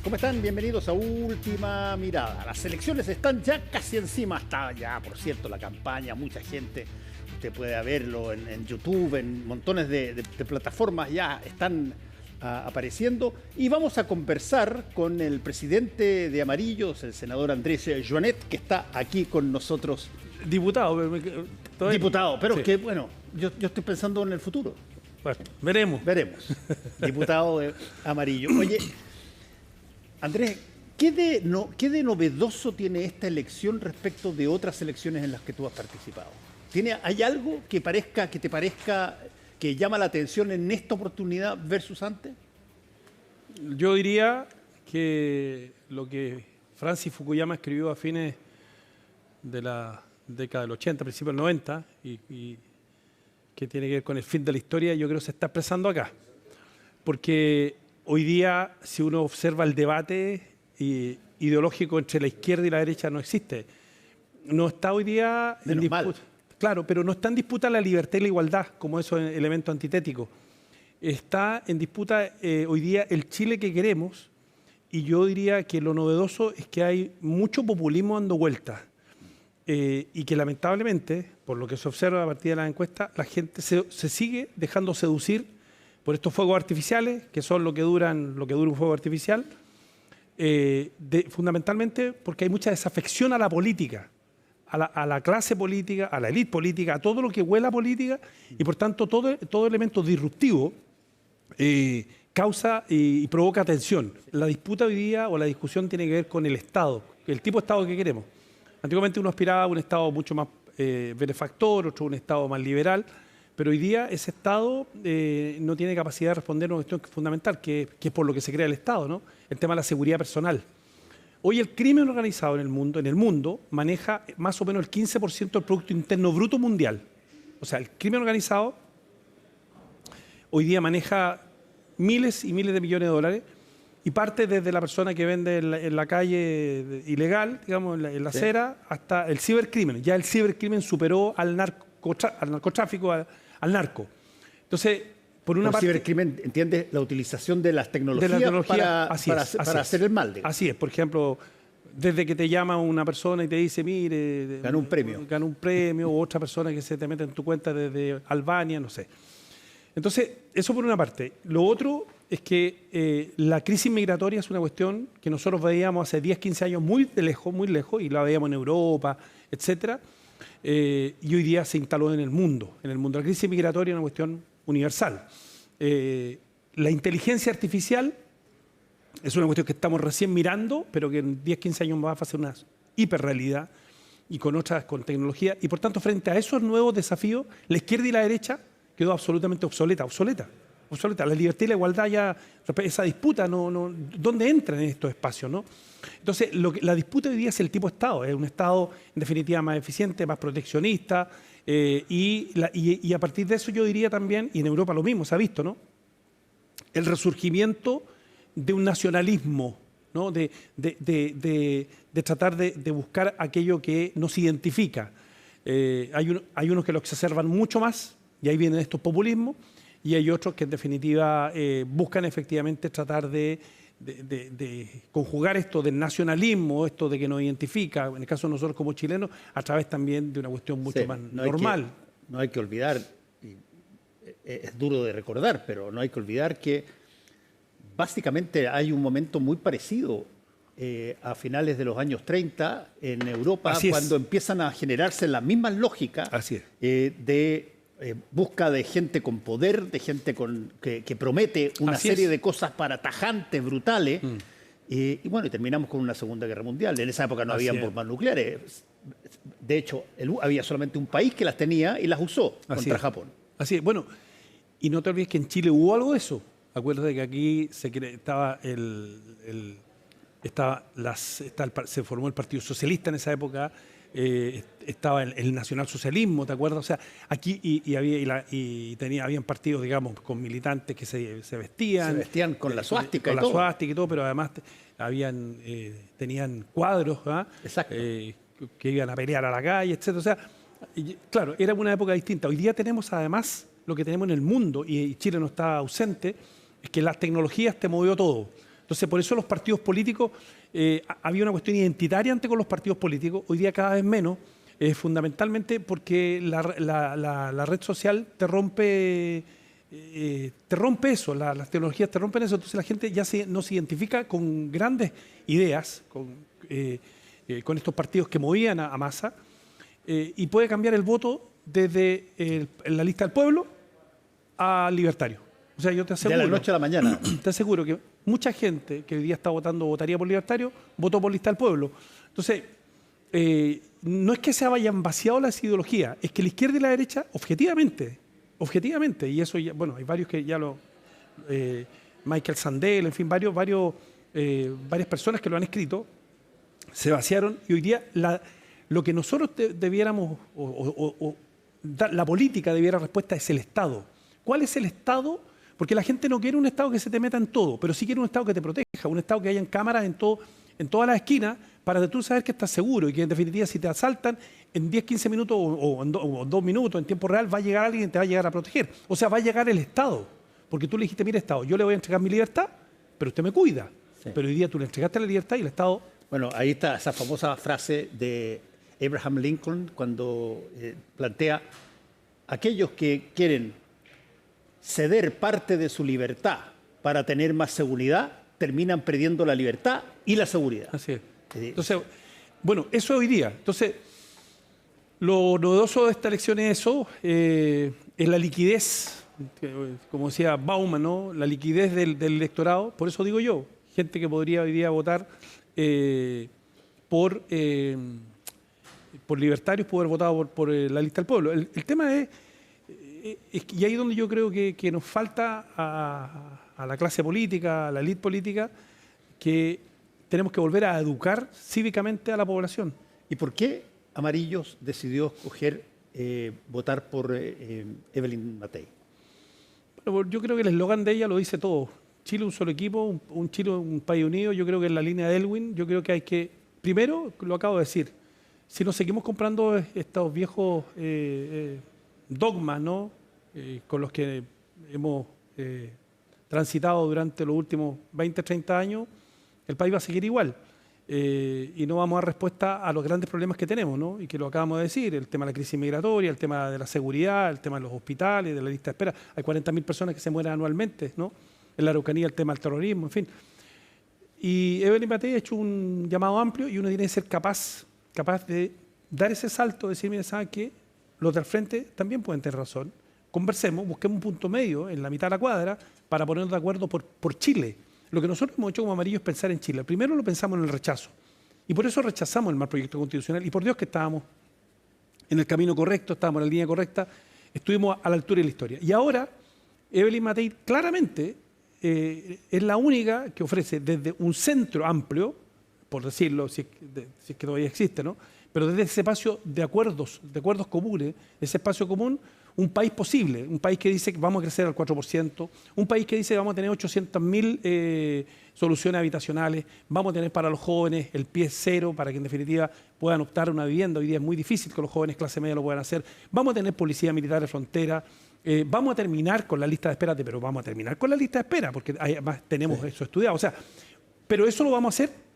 ¿Cómo están? Bienvenidos a Última Mirada. Las elecciones están ya casi encima. Está ya, por cierto, la campaña. Mucha gente, usted puede verlo en YouTube, en montones de plataformas ya están apareciendo. Y vamos a conversar con el presidente de Amarillos, el senador Andrés Joanet, que está aquí con nosotros. Diputado. Diputado, pero sí. que bueno, yo estoy pensando en el futuro. Bueno, veremos. Veremos. Diputado de Amarillo. Oye, Andrés, ¿qué de novedoso tiene esta elección respecto de otras elecciones en las que tú has participado? ¿Hay algo que te parezca que llama la atención en esta oportunidad versus antes? Yo diría que lo que Francis Fukuyama escribió a fines de la década del 80, principios del 90, y que tiene que ver con el fin de la historia, yo creo que se está expresando acá. Porque hoy día, si uno observa el debate ideológico entre la izquierda y la derecha, no existe. No está hoy día en disputa. Claro, pero no está en disputa la libertad y la igualdad como esos elementos antitéticos. Está en disputa hoy día el Chile que queremos, y yo diría que lo novedoso es que hay mucho populismo dando vueltas. Y que lamentablemente, por lo que se observa a partir de las encuestas, la gente se sigue dejando seducir por estos fuegos artificiales, que son lo que dura un fuego artificial, fundamentalmente porque hay mucha desafección a la política, a la clase política, a la élite política, a todo lo que huela a política, y por tanto todo elemento disruptivo causa y provoca tensión. La disputa hoy día, o la discusión, tiene que ver con el Estado, el tipo de Estado que queremos. Antiguamente uno aspiraba a un Estado mucho más benefactor, otro un Estado más liberal, pero hoy día ese Estado no tiene capacidad de responder a una cuestión fundamental, que es por lo que se crea el Estado, ¿no? El tema de la seguridad personal. Hoy el crimen organizado en el mundo maneja más o menos el 15% del Producto Interno Bruto mundial. O sea, el crimen organizado hoy día maneja miles y miles de millones de dólares, y parte desde la persona que vende en la calle ilegal, digamos, en la acera, hasta el cibercrimen. Ya el cibercrimen superó al narcotráfico, al narco. Entonces, por una parte... cibercrimen, ¿entiendes? La utilización de las tecnologías para hacer el mal. Digamos. Así es. Por ejemplo, desde que te llama una persona y te dice, mire... Ganó un premio. O otra persona que se te mete en tu cuenta desde Albania, no sé. Entonces, eso por una parte. Lo otro es que la crisis migratoria es una cuestión que nosotros veíamos hace 10, 15 años muy lejos, y la veíamos en Europa, etcétera, y hoy día se instaló en el mundo. La crisis migratoria es una cuestión universal. La inteligencia artificial es una cuestión que estamos recién mirando, pero que en 10, 15 años va a ser una hiperrealidad, y con tecnología. Y por tanto, frente a esos nuevos desafíos, la izquierda y la derecha quedó absolutamente obsoleta. La libertad y la igualdad, ya esa disputa, ¿dónde entran en estos espacios, no? Entonces, la disputa hoy día es el tipo de Estado. Es un Estado, en definitiva, más eficiente, más proteccionista, y a partir de eso yo diría también, y en Europa lo mismo, se ha visto, ¿no? El resurgimiento de un nacionalismo, ¿no? De tratar de buscar aquello que nos identifica. Hay unos que lo exacerban mucho más, y ahí vienen estos populismos, y hay otros que en definitiva buscan efectivamente tratar de conjugar esto del nacionalismo, esto de que nos identifica, en el caso de nosotros como chilenos, a través también de una cuestión mucho más normal. No hay que olvidar, y es duro de recordar, pero no hay que olvidar que básicamente hay un momento muy parecido a finales de los años 30 en Europa, cuando empiezan a generarse las mismas lógicas de busca de gente con poder, de gente que promete una serie de cosas para tajantes, brutales, y bueno, y terminamos con una Segunda Guerra Mundial. En esa época no habían bombas nucleares. De hecho, había solamente un país que las tenía y las usó contra Japón. Así es. Bueno, y no te olvides que en Chile hubo algo de eso. Acuérdate que aquí se formó el Partido Socialista en esa época. Estaba el nacionalsocialismo, ¿te acuerdas? O sea, aquí habían partidos, digamos, con militantes que se vestían. Se vestían con la suástica y todo, pero además tenían cuadros, que iban a pelear a la calle, etc. O sea, claro, era una época distinta. Hoy día tenemos además lo que tenemos en el mundo, y Chile no está ausente, es que las tecnologías te movió todo. Entonces, por eso los partidos políticos, había una cuestión identitaria antes con los partidos políticos, hoy día cada vez menos, fundamentalmente porque la red social te rompe eso, las tecnologías te rompen eso, entonces la gente ya no se identifica con grandes ideas, con estos partidos que movían a masa, y puede cambiar el voto desde la lista del pueblo a libertario. O sea, yo te aseguro... De la noche a la mañana. Te aseguro que mucha gente que hoy día está votando, votaría por libertario, votó por lista del pueblo. Entonces, no es que se hayan vaciado las ideologías, es que la izquierda y la derecha, objetivamente, y eso ya, bueno, hay varios que ya Michael Sandel, en fin, varias personas que lo han escrito, se vaciaron y hoy día lo que nosotros debiéramos, la política debiera respuesta es el Estado. ¿Cuál es el Estado? Porque la gente no quiere un Estado que se te meta en todo, pero sí quiere un Estado que te proteja, un Estado que haya cámaras en todas las esquinas para que tú saber que estás seguro y que en definitiva si te asaltan en 10, 15 minutos o en 2 minutos en tiempo real va a llegar alguien y te va a llegar a proteger. O sea, va a llegar el Estado. Porque tú le dijiste, mire Estado, yo le voy a entregar mi libertad, pero usted me cuida. Sí. Pero hoy día tú le entregaste la libertad y el Estado... Bueno, ahí está esa famosa frase de Abraham Lincoln cuando plantea aquellos que quieren ceder parte de su libertad para tener más seguridad, terminan perdiendo la libertad y la seguridad. Así es. Entonces, bueno, eso es hoy día. Entonces, lo novedoso de esta elección es eso, es la liquidez, como decía Bauman, ¿no? La liquidez del electorado. Por eso digo yo, gente que podría hoy día votar por libertarios, poder votar por la lista del pueblo. El tema es y ahí es donde yo creo que nos falta a la clase política, a la élite política, que tenemos que volver a educar cívicamente a la población. ¿Y por qué Amarillos decidió escoger votar por Evelyn Matei? Bueno, yo creo que el eslogan de ella lo dice todo. Chile un solo equipo, un Chile un país unido. Yo creo que en la línea de Elwin, yo creo que hay que, primero, lo acabo de decir, si nos seguimos comprando estos viejos dogmas, ¿no? Con los que hemos transitado durante los últimos 20, 30 años, el país va a seguir igual. Y no vamos a dar respuesta a los grandes problemas que tenemos, ¿no? Y que lo acabamos de decir, el tema de la crisis migratoria, el tema de la seguridad, el tema de los hospitales, de la lista de espera. Hay 40.000 personas que se mueren anualmente, ¿no? En la Araucanía, el tema del terrorismo, en fin. Y Evelyn Matei ha hecho un llamado amplio y uno tiene que ser capaz de dar ese salto, decir, mira, ¿saben qué? Los del frente también pueden tener razón. Conversemos, busquemos un punto medio en la mitad de la cuadra para ponernos de acuerdo por Chile. Lo que nosotros hemos hecho como Amarillo es pensar en Chile. Primero lo pensamos en el rechazo. Y por eso rechazamos el mal proyecto constitucional. Y por Dios que estábamos en el camino correcto, estábamos en la línea correcta, estuvimos a la altura de la historia. Y ahora, Evelyn Matei claramente es la única que ofrece desde un centro amplio, por decirlo, si es que todavía existe, ¿no? Pero desde ese espacio de acuerdos comunes, ese espacio común, un país posible, un país que dice que vamos a crecer al 4%, un país que dice que vamos a tener 800.000 soluciones habitacionales, vamos a tener para los jóvenes el pie cero para que en definitiva puedan optar a una vivienda. Hoy día es muy difícil que los jóvenes clase media lo puedan hacer. Vamos a tener policía militar de frontera, vamos a terminar con la lista de espera, pero vamos a terminar con la lista de espera porque además tenemos eso estudiado. O sea, pero eso lo vamos a hacer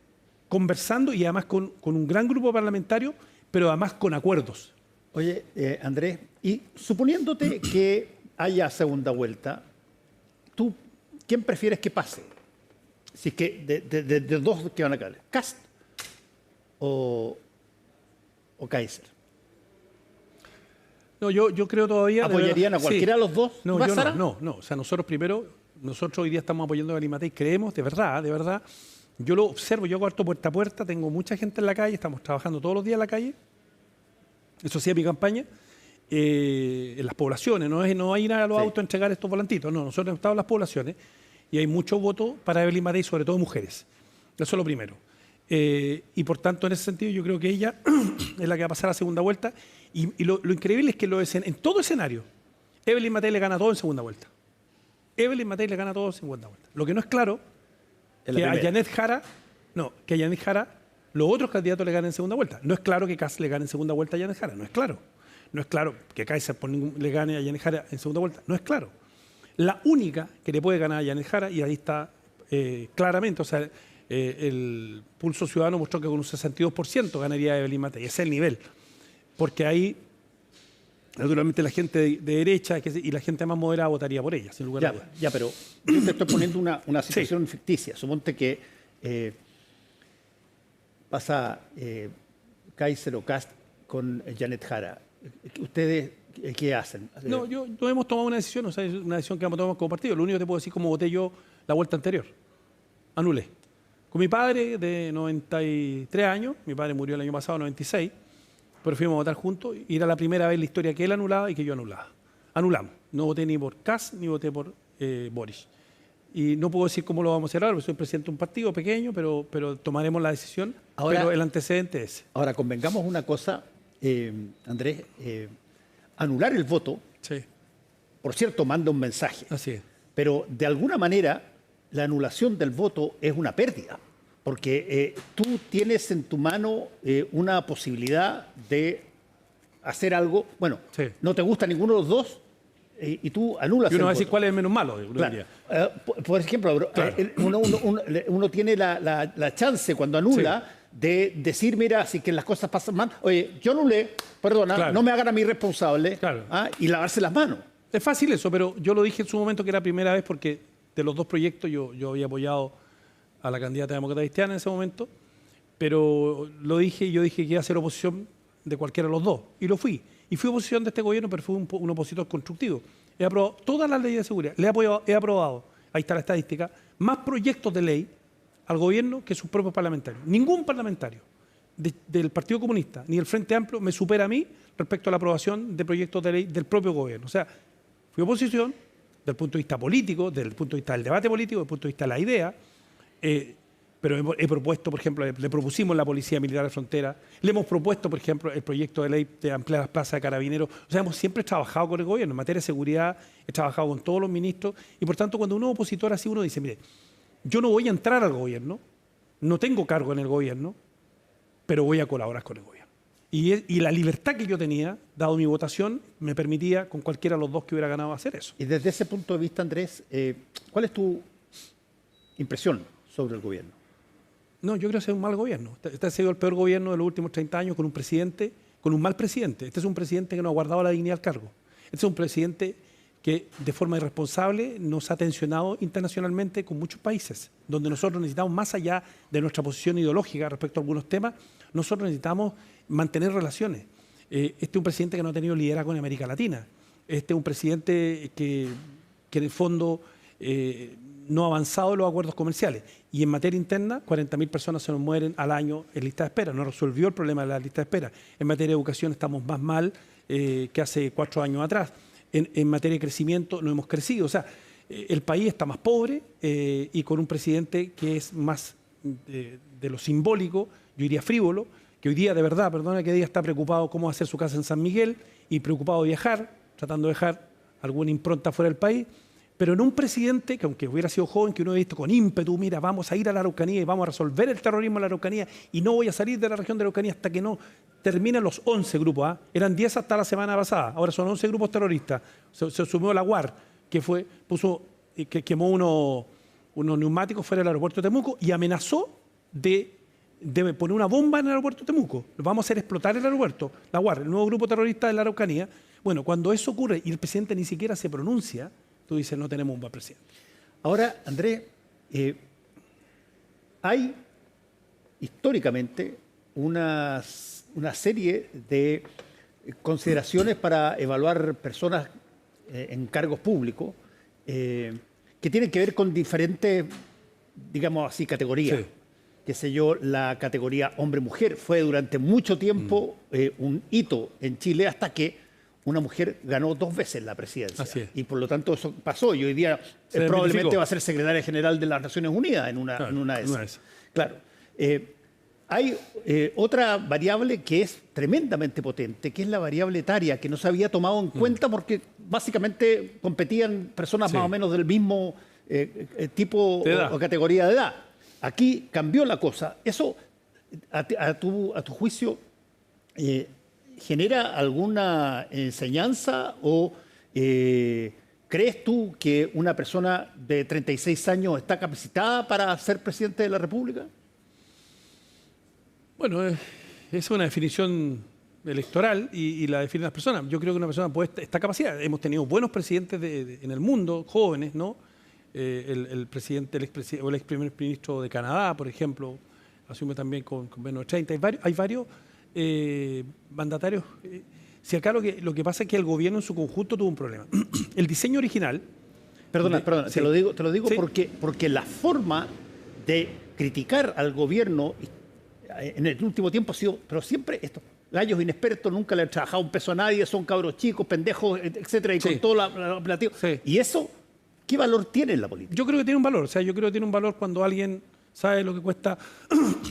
conversando y además con un gran grupo parlamentario, pero además con acuerdos. Oye, Andrés, y suponiéndote que haya segunda vuelta, ¿tú quién prefieres que pase? Si es que de dos que van a caer, ¿Kast o Kaiser? No, yo creo todavía... ¿Apoyarían a cualquiera de los dos? No, yo no. O sea, nosotros hoy día estamos apoyando a Evelyn Matei, creemos, de verdad. Yo lo observo, yo hago harto puerta a puerta, tengo mucha gente en la calle, estamos trabajando todos los días en la calle. Eso sí, mi campaña, en las poblaciones, no hay nada a los autos a entregar estos volantitos, no, nosotros hemos estado en las poblaciones y hay mucho voto para Evelyn Matei, sobre todo mujeres. Eso es lo primero. Y por tanto, en ese sentido, yo creo que ella es la que va a pasar a la segunda vuelta. Y lo increíble es que en todo escenario, Evelyn Matei le gana todo en segunda vuelta. Evelyn Matei le gana todo en segunda vuelta. Lo que no es claro, que a Janet Jara, los otros candidatos le ganen en segunda vuelta. No es claro que Kast le gane en segunda vuelta a Janet Jara, no es claro. No es claro que Kaiser le gane a Janet Jara en segunda vuelta, no es claro. La única que le puede ganar a Janet Jara, y ahí está claramente. O sea, el Pulso Ciudadano mostró que con un 62% ganaría Evelyn Matei. Ese es el nivel. Porque ahí, naturalmente, la gente de derecha y la gente más moderada votaría por ella, sin lugar a dudas. Ya, pero yo te estoy poniendo una situación ficticia. Suponte que pasa Kaiser o Kast con Janet Jara. ¿Ustedes qué hacen? No hemos tomado una decisión, o sea, es una decisión que vamos a tomar como partido. Lo único que te puedo decir cómo voté yo la vuelta anterior. Anulé. Con mi padre de 93 años, mi padre murió el año pasado, 96, pero fuimos a votar juntos y era la primera vez en la historia que él anulaba y que yo anulaba. Anulamos. No voté ni por Kast ni voté por Boris. Y no puedo decir cómo lo vamos a hacer ahora, porque soy presidente de un partido pequeño, pero tomaremos la decisión. Ahora, pero el antecedente es ese. Ahora, convengamos una cosa, Andrés, anular el voto, sí, por cierto, manda un mensaje. Así es. Pero de alguna manera la anulación del voto es una pérdida, porque tú tienes en tu mano una posibilidad de hacer algo, bueno, sí, no te gusta ninguno de los dos y tú anulas y uno el va a decir voto. cuál es el menos malo. Claro. Por ejemplo, claro, uno tiene la chance cuando anula de decir, mira, si que las cosas pasan mal, oye, yo anulé, perdona, claro, no me hagan a mí responsable, claro, y lavarse las manos. Es fácil eso, pero yo lo dije en su momento que era la primera vez porque de los dos proyectos yo había apoyado a la candidata demócrata cristiana en ese momento, pero lo dije y yo dije que iba a ser oposición de cualquiera de los dos, y lo fui. Y fui oposición de este gobierno, pero fui un opositor constructivo. He aprobado todas las leyes de seguridad, he aprobado, ahí está la estadística, más proyectos de ley al gobierno que sus propios parlamentarios. Ningún parlamentario del Partido Comunista ni del Frente Amplio me supera a mí respecto a la aprobación de proyectos de ley del propio gobierno. O sea, fui oposición desde el punto de vista político, desde el punto de vista del debate político, desde el punto de vista de la idea, pero he propuesto, por ejemplo, le propusimos la Policía Militar de Frontera, le hemos propuesto, por ejemplo, el proyecto de ley de ampliar las plazas de carabineros. O sea, hemos siempre trabajado con el gobierno. En materia de seguridad he trabajado con todos los ministros y, por tanto, cuando uno es opositor así, uno dice, mire, yo no voy a entrar al gobierno, no tengo cargo en el gobierno, pero voy a colaborar con el gobierno. Y la libertad que yo tenía, dado mi votación, me permitía con cualquiera de los dos que hubiera ganado hacer eso. Y desde ese punto de vista, Andrés, ¿cuál es tu impresión sobre el gobierno? No, yo creo que es un mal gobierno. Este ha sido el peor gobierno de los últimos 30 años con un presidente, con un mal presidente. Este es un presidente que no ha guardado la dignidad al cargo. Este es un presidente que de forma irresponsable nos ha tensionado internacionalmente con muchos países, donde nosotros necesitamos, más allá de nuestra posición ideológica respecto a algunos temas, nosotros necesitamos mantener relaciones. Este es un presidente que no ha tenido liderazgo en América Latina. Este es un presidente que en el fondo no ha avanzado en los acuerdos comerciales. Y en materia interna, 40.000 personas se nos mueren al año en lista de espera. No resolvió el problema de la lista de espera. En materia de educación estamos más mal que hace 4 años atrás. En materia de crecimiento no hemos crecido. O sea, el país está más pobre y con un presidente que es más de lo simbólico, yo diría frívolo, que hoy día, de verdad, perdona, que hoy día está preocupado cómo hacer su casa en San Miguel y preocupado de viajar, tratando de dejar alguna impronta fuera del país, pero en un presidente que, aunque hubiera sido joven, que uno ha visto con ímpetu, mira, vamos a ir a la Araucanía y vamos a resolver el terrorismo en la Araucanía y no voy a salir de la región de la Araucanía hasta que no terminen los 11 grupos. Eran 10 hasta la semana pasada, ahora son 11 grupos terroristas. Se sumó la UAR, que quemó unos neumáticos fuera del aeropuerto de Temuco y amenazó de poner una bomba en el aeropuerto de Temuco. Vamos a hacer explotar el aeropuerto. La UAR, el nuevo grupo terrorista de la Araucanía. Bueno, cuando eso ocurre y el presidente ni siquiera se pronuncia, tú dices, no tenemos un buen presidente. Ahora, Andrés, hay históricamente una serie de consideraciones para evaluar personas en cargos públicos que tienen que ver con diferentes, digamos así, categorías. Sí. Qué sé yo, la categoría hombre-mujer fue durante mucho tiempo un hito en Chile hasta que una mujer ganó 2 veces la presidencia. Así es. Y por lo tanto eso pasó. Y hoy día probablemente va a ser secretaria general de las Naciones Unidas en una de esas. Claro. Hay otra variable que es tremendamente potente, que es la variable etaria, que no se había tomado en cuenta porque básicamente competían personas más o menos del mismo tipo o categoría de edad. Aquí cambió la cosa. ¿Eso, a tu juicio, genera alguna enseñanza o ¿Crees tú que una persona de 36 años está capacitada para ser presidente de la República? Bueno, es una definición electoral y la definen las personas. Yo creo que una persona está capacitada. Hemos tenido buenos presidentes en el mundo, jóvenes, ¿no? El presidente, o el ex primer ministro de Canadá, por ejemplo, asume también con menos de 30. Hay varios mandatarios. Si acá lo que pasa es que el gobierno en su conjunto tuvo un problema. El diseño original... Perdona, sí. te lo digo Sí. porque la forma de criticar al gobierno en el último tiempo ha sido, pero siempre estos gallos inexpertos, nunca le han trabajado un peso a nadie, son cabros chicos, pendejos, etcétera, y Sí. con todo la apelativo. Sí. Y eso, ¿qué valor tiene en la política? Yo creo que tiene un valor. O sea, yo creo que tiene un valor cuando alguien sabe lo que cuesta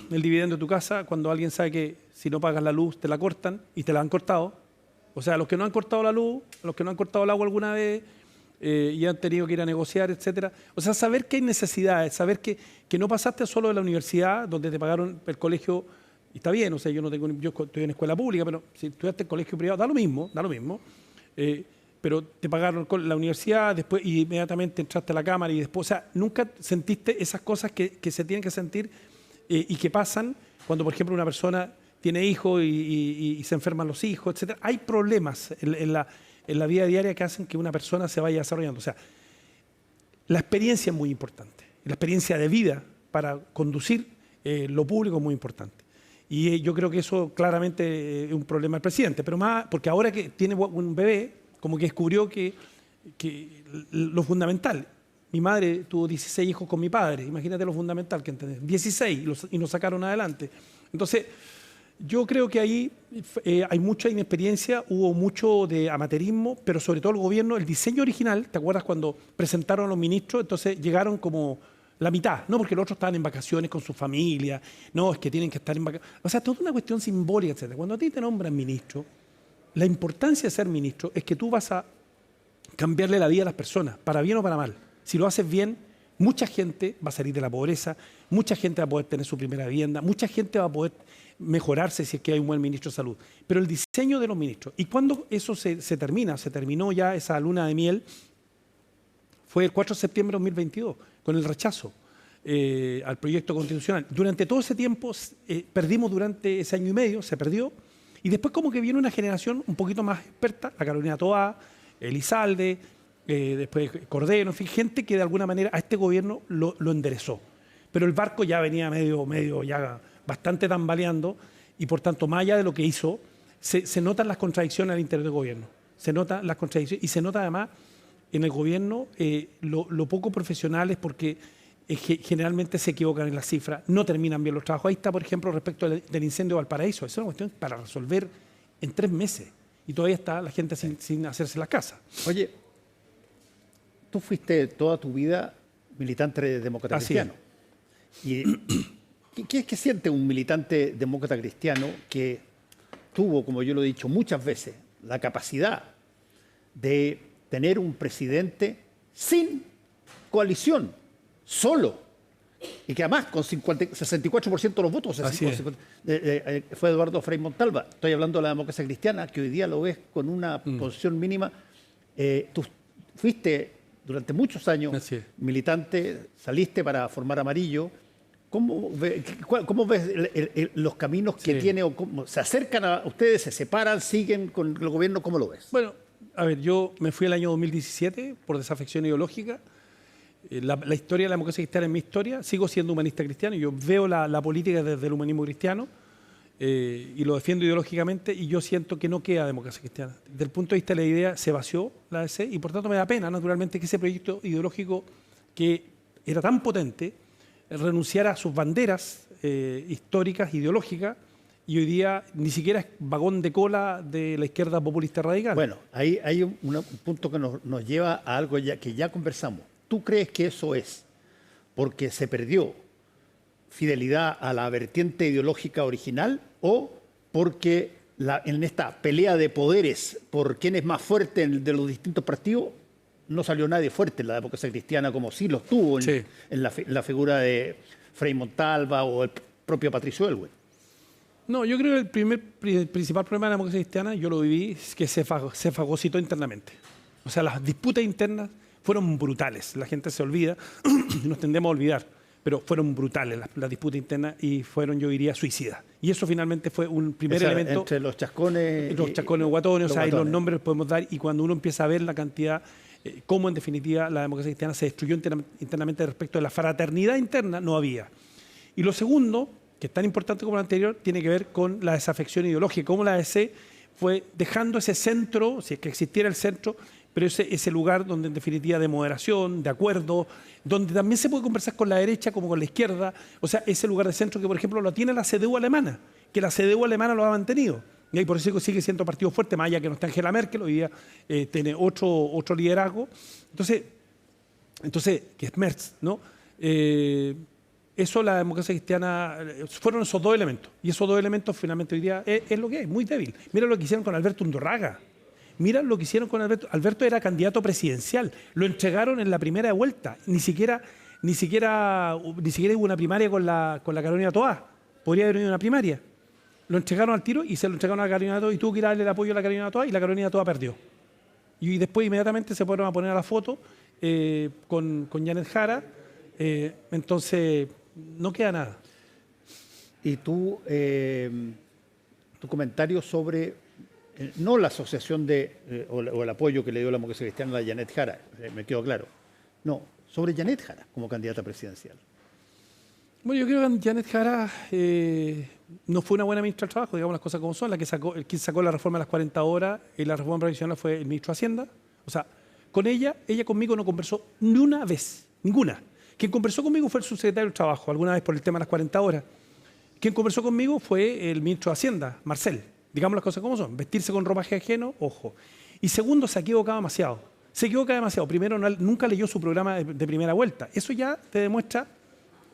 el dividendo de tu casa, cuando alguien sabe que si no pagas la luz te la cortan y te la han cortado. O sea, los que no han cortado la luz, los que no han cortado el agua alguna vez y han tenido que ir a negociar, etcétera. O sea, saber que hay necesidades, saber que no pasaste solo de la universidad donde te pagaron el colegio. Y está bien, o sea, yo estoy en escuela pública, pero si estudiaste en colegio privado, da lo mismo. Pero te pagaron la universidad, después y inmediatamente entraste a la Cámara y después, o sea, nunca sentiste esas cosas que se tienen que sentir y que pasan cuando, por ejemplo, una persona tiene hijos y se enferman los hijos, etcétera. Hay problemas en la vida diaria que hacen que una persona se vaya desarrollando. O sea, la experiencia es muy importante. La experiencia de vida para conducir lo público es muy importante. Y yo creo que eso claramente es un problema del presidente, pero más porque ahora que tiene un bebé, como que descubrió que lo fundamental. Mi madre tuvo 16 hijos con mi padre, imagínate lo fundamental que entender. 16 y nos sacaron adelante. Entonces, yo creo que ahí hay mucha inexperiencia, hubo mucho de amateurismo, pero sobre todo el gobierno, el diseño original, ¿te acuerdas cuando presentaron a los ministros? Entonces llegaron como la mitad, no porque los otros estaban en vacaciones con su familia, no, es que tienen que estar en vacaciones. O sea, toda una cuestión simbólica, etc. Cuando a ti te nombran ministro, la importancia de ser ministro es que tú vas a cambiarle la vida a las personas, para bien o para mal. Si lo haces bien, mucha gente va a salir de la pobreza, mucha gente va a poder tener su primera vivienda, mucha gente va a poder mejorarse si es que hay un buen ministro de salud. Pero el diseño de los ministros, y cuando eso se terminó ya esa luna de miel, fue el 4 de septiembre de 2022, con el rechazo al proyecto constitucional. Durante todo ese tiempo, perdimos durante ese año y medio, se perdió, y después como que viene una generación un poquito más experta, la Carolina Toá, Elizalde, después Cordero, en fin, gente que de alguna manera a este gobierno lo enderezó. Pero el barco ya venía medio ya bastante tambaleando y por tanto, más allá de lo que hizo, se notan las contradicciones al interior del gobierno. Se notan las contradicciones y se nota además en el gobierno lo poco profesionales porque generalmente se equivocan en las cifras, no terminan bien los trabajos. Ahí está, por ejemplo, respecto del incendio de Valparaíso. Esa es una cuestión para resolver en 3 meses y todavía está la gente sin hacerse las casas. Oye, tú fuiste toda tu vida militante demócrata Así cristiano. ¿Y qué siente un militante demócrata cristiano que tuvo, como yo lo he dicho muchas veces, la capacidad de tener un presidente sin coalición, solo, y que además con 64% de los votos, Así es. fue Eduardo Frei Montalva? Estoy hablando de la democracia cristiana, que hoy día lo ves con una posición mínima. Tú fuiste durante muchos años Así es. militante, saliste para formar Amarillo. ¿Cómo ves los caminos que Sí. tiene? O cómo, ¿se acercan a ustedes, se separan, siguen con el gobierno? ¿Cómo lo ves? Bueno, a ver, yo me fui el año 2017 por desafección ideológica. La historia de la democracia cristiana es mi historia. Sigo siendo humanista cristiano. Yo veo la política desde el humanismo cristiano y lo defiendo ideológicamente y yo siento que no queda democracia cristiana. Desde el punto de vista de la idea se vació la ADC y por tanto me da pena, naturalmente, que ese proyecto ideológico que era tan potente renunciara a sus banderas históricas, ideológicas, y hoy día ni siquiera es vagón de cola de la izquierda populista radical. Bueno, ahí hay un punto que nos lleva a algo que ya conversamos. ¿Tú crees que eso es porque se perdió fidelidad a la vertiente ideológica original o porque en esta pelea de poderes por quién es más fuerte de los distintos partidos no salió nadie fuerte en la democracia cristiana como sí los tuvo Sí. en la figura de Frei Montalva o el propio Patricio Aylwin? No, yo creo que el principal problema de la democracia cristiana, yo lo viví, es que se fagocitó internamente. O sea, las disputas internas fueron brutales. La gente se olvida, nos tendemos a olvidar, pero fueron brutales las disputas internas y fueron, yo diría, suicidas. Y eso finalmente fue un primer elemento. Entre los chascones. Los chascones guatones, o sea, ahí los guatones. nombres los podemos dar y cuando uno empieza a ver la cantidad, cómo en definitiva la democracia cristiana se destruyó internamente respecto de la fraternidad interna, no había. Y lo segundo, que es tan importante como lo anterior, tiene que ver con la desafección ideológica, cómo la ADC fue dejando ese centro, si es que existiera el centro, pero ese lugar donde en definitiva de moderación, de acuerdo, donde también se puede conversar con la derecha como con la izquierda, o sea, ese lugar de centro que por ejemplo lo tiene la CDU alemana, que la CDU alemana lo ha mantenido. Y ahí por eso sigue siendo partido fuerte, más allá que no está Angela Merkel, hoy día tiene otro liderazgo. Entonces, que es Merz, ¿no? Eso la democracia cristiana, fueron esos dos elementos. Y esos dos elementos finalmente hoy día es lo que es, muy débil. Mira lo que hicieron con Alberto Undurraga. Mira lo que hicieron con Alberto. Alberto era candidato presidencial. Lo entregaron en la primera vuelta. Ni siquiera hubo una primaria con la Carolina Toá. Podría haber habido una primaria. Lo entregaron al tiro y se lo entregaron a la Carolina Toá y tuvo que ir a darle el apoyo a la Carolina Toá y la Carolina Toá perdió. Y después inmediatamente se fueron a poner a la foto con Janet Jara. Entonces, no queda nada. Y tu comentario sobre, no la asociación o el apoyo que le dio la democracia cristiana a Janet Jara, me quedó claro. No, sobre Janet Jara como candidata presidencial. Bueno, yo creo que Janet Jara no fue una buena ministra del Trabajo, digamos las cosas como son. Quien sacó la reforma de las 40 horas y la reforma previsional fue el ministro de Hacienda. O sea, con ella conmigo no conversó ni una vez, ninguna. Quien conversó conmigo fue el subsecretario del Trabajo, alguna vez por el tema de las 40 horas. Quien conversó conmigo fue el ministro de Hacienda, Marcel. Digamos las cosas como son. Vestirse con ropaje ajeno, ojo. Y segundo, se equivoca demasiado. Se equivoca demasiado. Primero, nunca leyó su programa de primera vuelta. Eso ya te demuestra.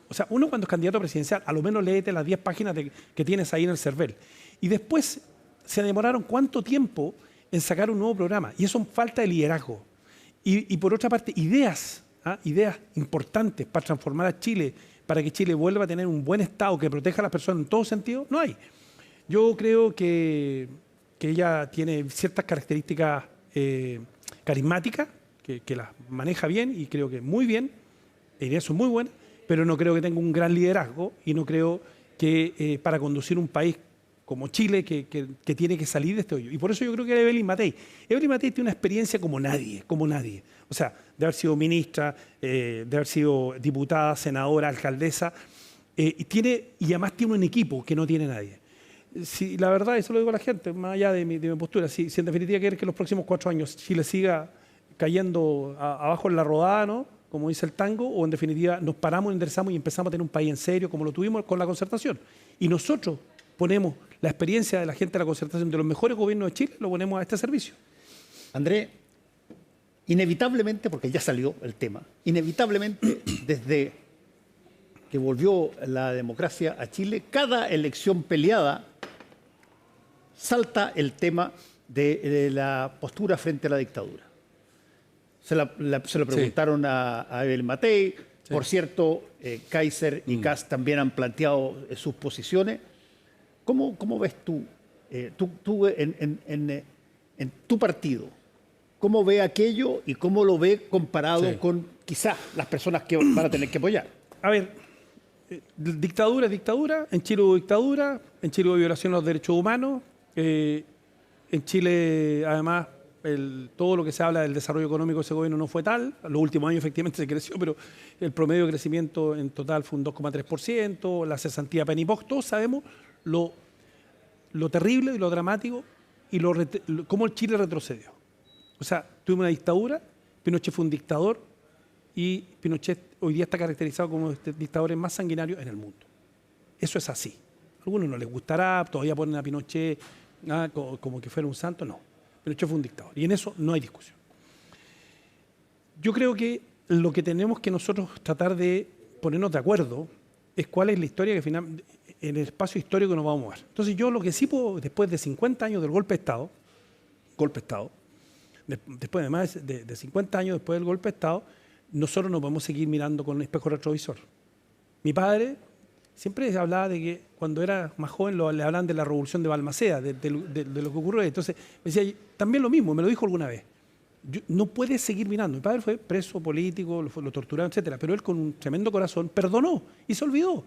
O sea, uno cuando es candidato presidencial, a lo menos léete las 10 páginas que tienes ahí en el CERVEL. Y después se demoraron cuánto tiempo en sacar un nuevo programa. Y eso es falta de liderazgo. Y por otra parte, ideas importantes para transformar a Chile, para que Chile vuelva a tener un buen Estado que proteja a las personas en todo sentido, no hay. Yo creo que ella tiene ciertas características carismáticas, que las maneja bien y creo que muy bien, ideas son muy buenas, pero no creo que tenga un gran liderazgo y no creo que para conducir un país como Chile que tiene que salir de este hoyo. Y por eso yo creo que Evelyn Matei. Evelyn Matei tiene una experiencia como nadie. O sea, de haber sido ministra, de haber sido diputada, senadora, alcaldesa, y además tiene un equipo que no tiene nadie. Si, la verdad, eso lo digo a la gente, más allá de mi postura, si en definitiva quiere que los próximos 4 años Chile siga cayendo abajo en la rodada, ¿no?, como dice el tango, o en definitiva nos paramos, enderezamos y empezamos a tener un país en serio, como lo tuvimos con la concertación. Y nosotros ponemos la experiencia de la gente de la concertación, de los mejores gobiernos de Chile, lo ponemos a este servicio. André, inevitablemente, porque ya salió el tema, inevitablemente desde que volvió la democracia a Chile, cada elección peleada salta el tema de la postura frente a la dictadura. Se lo preguntaron a Evelyn Matei. Sí. Por cierto, Kaiser y Kast también han planteado sus posiciones. ¿Cómo ves tú en tu partido? ¿Cómo ve aquello y cómo lo ve comparado con quizás las personas que van a tener que apoyar? A ver, dictadura es dictadura, en Chile hubo dictadura, en Chile hubo violación de los derechos humanos, en Chile además todo lo que se habla del desarrollo económico de ese gobierno no fue tal. En los últimos años efectivamente se creció, pero el promedio de crecimiento en total fue un 2,3%, la cesantía PENIPOC, todos sabemos lo terrible y lo dramático y cómo el Chile retrocedió. O sea, tuvimos una dictadura, Pinochet fue un dictador y Pinochet hoy día está caracterizado como uno de los dictadores más sanguinarios en el mundo. Eso es así. A algunos no les gustará, todavía ponen a Pinochet como que fuera un santo, no. Pinochet fue un dictador y en eso no hay discusión. Yo creo que lo que tenemos que nosotros tratar de ponernos de acuerdo es cuál es la historia que finalmente, en el espacio histórico que nos vamos a mover. Entonces yo lo que sí puedo, después de 50 años del golpe de Estado, después de más de 50 años después del golpe de Estado, nosotros no podemos seguir mirando con un espejo retrovisor. Mi padre siempre hablaba de que cuando era más joven le hablaban de la revolución de Balmaceda, de lo que ocurrió. Entonces me decía también lo mismo, me lo dijo alguna vez. no puede seguir mirando. Mi padre fue preso político, lo torturaron, etcétera, pero él con un tremendo corazón perdonó y se olvidó.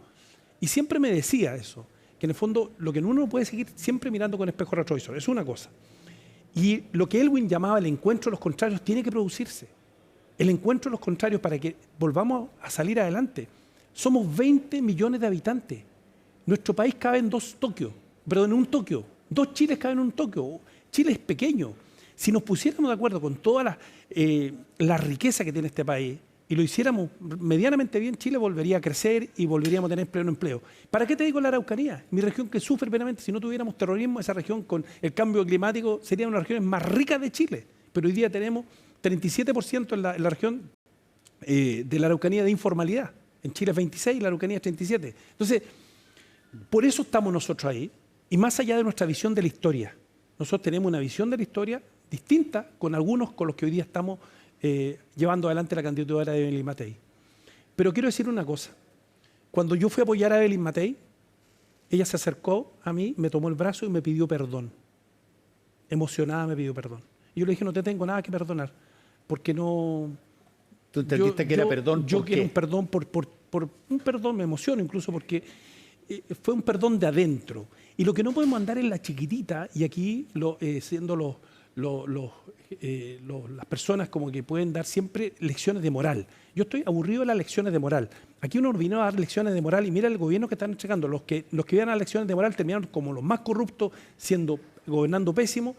Y siempre me decía eso, que en el fondo lo que uno no puede seguir siempre mirando con espejo retrovisor, es una cosa. Y lo que Elwin llamaba el encuentro de los contrarios tiene que producirse. El encuentro de los contrarios para que volvamos a salir adelante. Somos 20 millones de habitantes. Nuestro país cabe en en un Tokio. 2 Chiles caben en un Tokio. Chile es pequeño. Si nos pusiéramos de acuerdo con toda la riqueza que tiene este país y lo hiciéramos medianamente bien, Chile volvería a crecer y volveríamos a tener pleno empleo. ¿Para qué te digo la Araucanía? Mi región que sufre plenamente. Si no tuviéramos terrorismo, esa región con el cambio climático sería una de las regiones más ricas de Chile. Pero hoy día tenemos 37% en la región de la Araucanía de informalidad. En Chile es 26 y la Araucanía es 37. Entonces, por eso estamos nosotros ahí. Y más allá de nuestra visión de la historia, nosotros tenemos una visión de la historia distinta con algunos con los que hoy día estamos llevando adelante la candidatura de Evelyn Matei. Pero quiero decir una cosa. Cuando yo fui a apoyar a Evelyn Matei, ella se acercó a mí, me tomó el brazo y me pidió perdón. Emocionada me pidió perdón. Y yo le dije, no te tengo nada que perdonar, porque no... ¿Tú entendiste que era perdón? Yo quiero un perdón por un perdón, me emociono incluso porque fue un perdón de adentro. Y lo que no podemos andar es la chiquitita, y aquí siendo las personas como que pueden dar siempre lecciones de moral. Yo estoy aburrido de las lecciones de moral. Aquí uno vino a dar lecciones de moral y mira el gobierno que están entregando. Los que iban a dar lecciones de moral terminaron como los más corruptos, gobernando pésimo.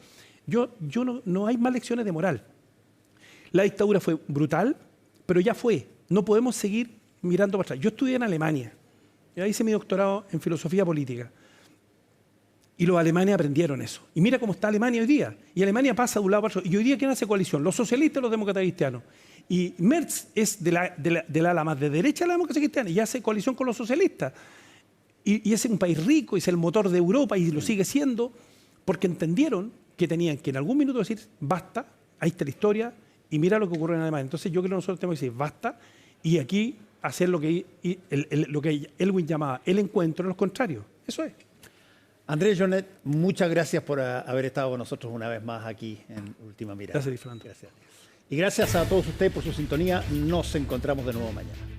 No hay más lecciones de moral. La dictadura fue brutal, pero ya fue. No podemos seguir mirando para atrás. Yo estudié en Alemania. Yo hice mi doctorado en filosofía política. Y los alemanes aprendieron eso. Y mira cómo está Alemania hoy día. Y Alemania pasa de un lado para otro. Y hoy día, ¿quién hace coalición? Los socialistas y los demócratas cristianos. Y Merz es del ala más de derecha de la democracia cristiana y hace coalición con los socialistas. Y es un país rico, es el motor de Europa y lo sigue siendo, porque entendieron que tenían que en algún minuto decir, basta, ahí está la historia, y mira lo que ocurrió en Alemania. Entonces yo creo que nosotros tenemos que decir, basta, y aquí hacer lo que Elwin llamaba el encuentro de los contrarios. Eso es. Andrés Jonet, muchas gracias por haber estado con nosotros una vez más aquí en Última Mirada. Gracias, Fernando. Gracias. Y gracias a todos ustedes por su sintonía. Nos encontramos de nuevo mañana.